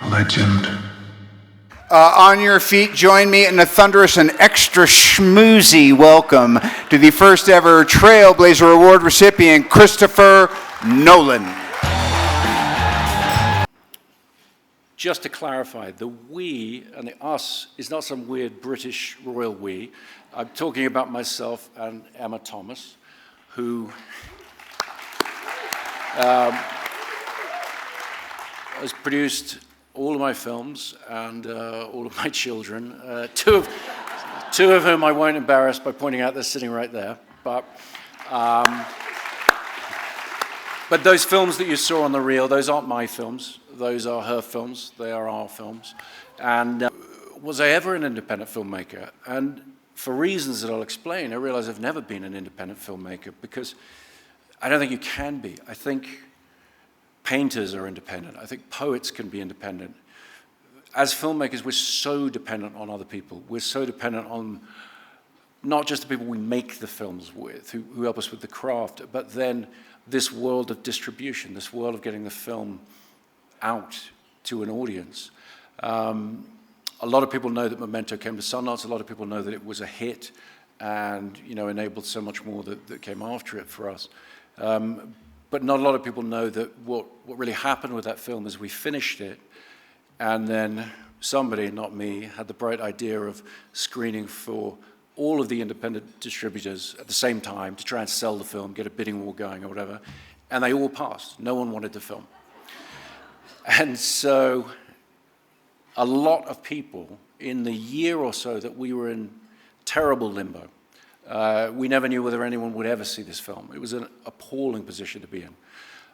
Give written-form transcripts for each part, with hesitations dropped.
legend. On your feet, join me in a thunderous and extra schmoozy welcome to the first ever Trailblazer Award recipient, Christopher Nolan. Just to clarify, the we and the us is not some weird British royal we. I'm talking about myself and Emma Thomas, who has produced all of my films and all of my children, two of whom I won't embarrass by pointing out they're sitting right there. But those films that you saw on the reel, those aren't my films. Those are her films. They are our films. And was I ever an independent filmmaker? And for reasons that I'll explain, I realize I've never been an independent filmmaker because I don't think you can be. I think painters are independent. I think poets can be independent. As filmmakers, we're so dependent on other people. We're so dependent on not just the people we make the films with, who help us with the craft, but then this world of distribution, this world of getting the film out to an audience. A lot of people know that Memento came to Sundance. A lot of people know that it was a hit and enabled so much more that came after it for us. But not a lot of people know that what really happened with that film is we finished it, and then somebody, not me, had the bright idea of screening for all of the independent distributors at the same time to try and sell the film, get a bidding war going or whatever, and they all passed. No one wanted the film. And so a lot of people, in the year or so that we were in terrible limbo, we never knew whether anyone would ever see this film. It was an appalling position to be in.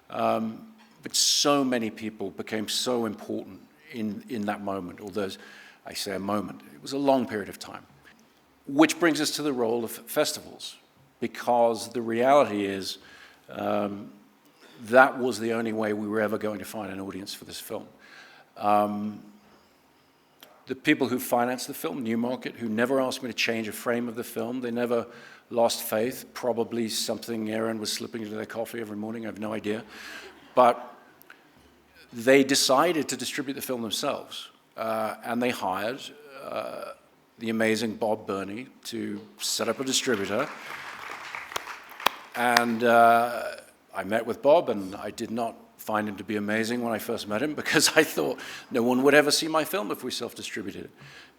But so many people became so important in that moment, although I say a moment, it was a long period of time. Which brings us to the role of festivals, because the reality is that was the only way we were ever going to find an audience for this film. The people who financed the film, Newmarket, who never asked me to change a frame of the film, they never lost faith. Probably something Aaron was slipping into their coffee every morning, I have no idea. But they decided to distribute the film themselves. And they hired the amazing Bob Burney to set up a distributor. And I met with Bob, and I did not find him to be amazing when I first met him because I thought no one would ever see my film if we self-distributed it.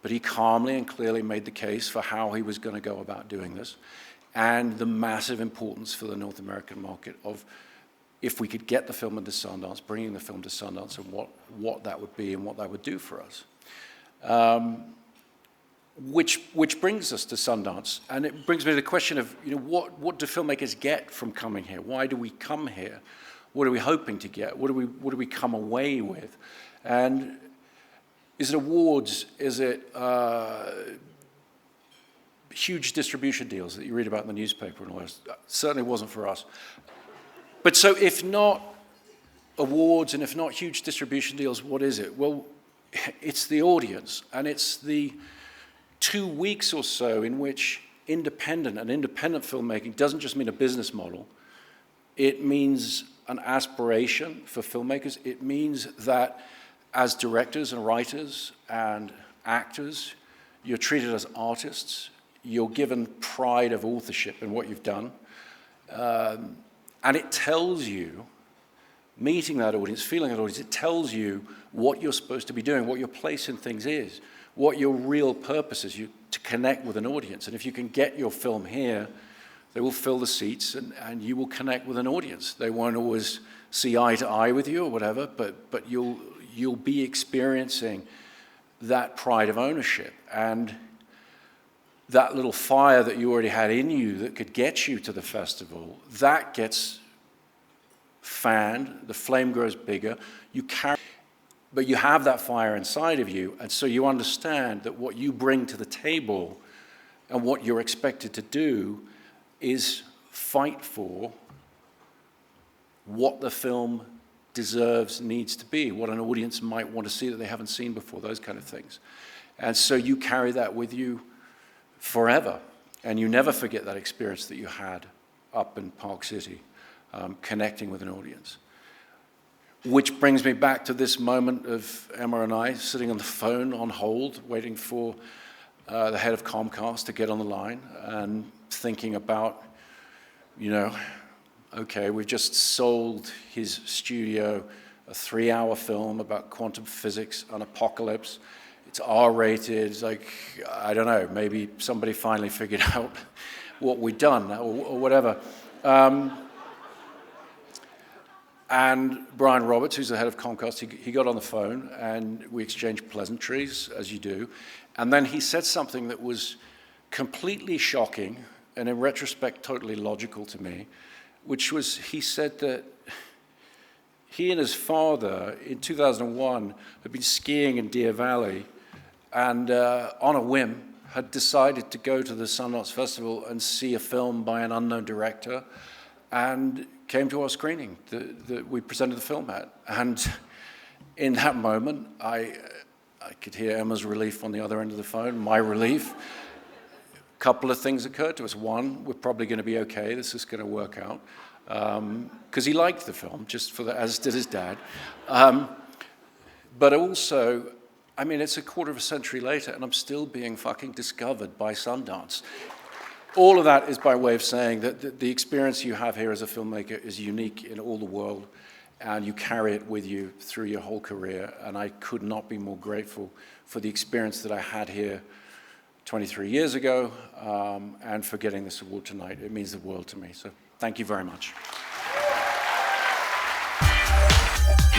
But he calmly and clearly made the case for how he was going to go about doing this and the massive importance for the North American market of if we could get the film into Sundance, bringing the film to Sundance, and what that would be and what that would do for us. Which brings us to Sundance, and it brings me to the question of what do filmmakers get from coming here? Why do we come here? What are we hoping to get? What do we come away with? And is it awards? Is it huge distribution deals that you read about in the newspaper and all that? Certainly wasn't for us. But so if not awards and if not huge distribution deals, what is it? Well, it's the audience, and it's the 2 weeks or so in which independent filmmaking doesn't just mean a business model. It means an aspiration for filmmakers. It means that as directors and writers and actors, you're treated as artists. You're given pride of authorship in what you've done. And it tells you, meeting that audience, feeling that audience, it tells you what you're supposed to be doing, what your place in things is, what your real purpose is, to connect with an audience. And if you can get your film here, they will fill the seats and you will connect with an audience. They won't always see eye to eye with you or whatever, but you'll be experiencing that pride of ownership. And that little fire that you already had in you that could get you to the festival, that gets fanned, the flame grows bigger, but you have that fire inside of you, and so you understand that what you bring to the table and what you're expected to do is fight for what the film deserves, needs to be, what an audience might want to see that they haven't seen before, those kind of things. And so you carry that with you forever, and you never forget that experience that you had up in Park City, connecting with an audience. which brings me back to this moment of Emma and I sitting on the phone on hold, waiting for the head of Comcast to get on the line and thinking about, you know, okay, we've just sold his studio a 3-hour film about quantum physics, an apocalypse. It's R-rated. It's like, I don't know, maybe somebody finally figured out what we'd done or whatever. And Brian Roberts, who's the head of Comcast, he got on the phone and we exchanged pleasantries, as you do. And then he said something that was completely shocking and in retrospect totally logical to me, which was he said that he and his father in 2001 had been skiing in Deer Valley and on a whim had decided to go to the Sundance Festival and see a film by an unknown director and came to our screening that we presented the film at. And in that moment, I could hear Emma's relief on the other end of the phone, my relief. A couple of things occurred to us. One, we're probably going to be okay. This is going to work out. Because he liked the film, just for the, as did his dad. But also, I mean, it's a quarter of a century later, and I'm still being fucking discovered by Sundance. All of that is by way of saying that the experience you have here as a filmmaker is unique in all the world, and you carry it with you through your whole career. And I could not be more grateful for the experience that I had here 23 years ago, and for getting this award tonight. It means the world to me. So thank you very much.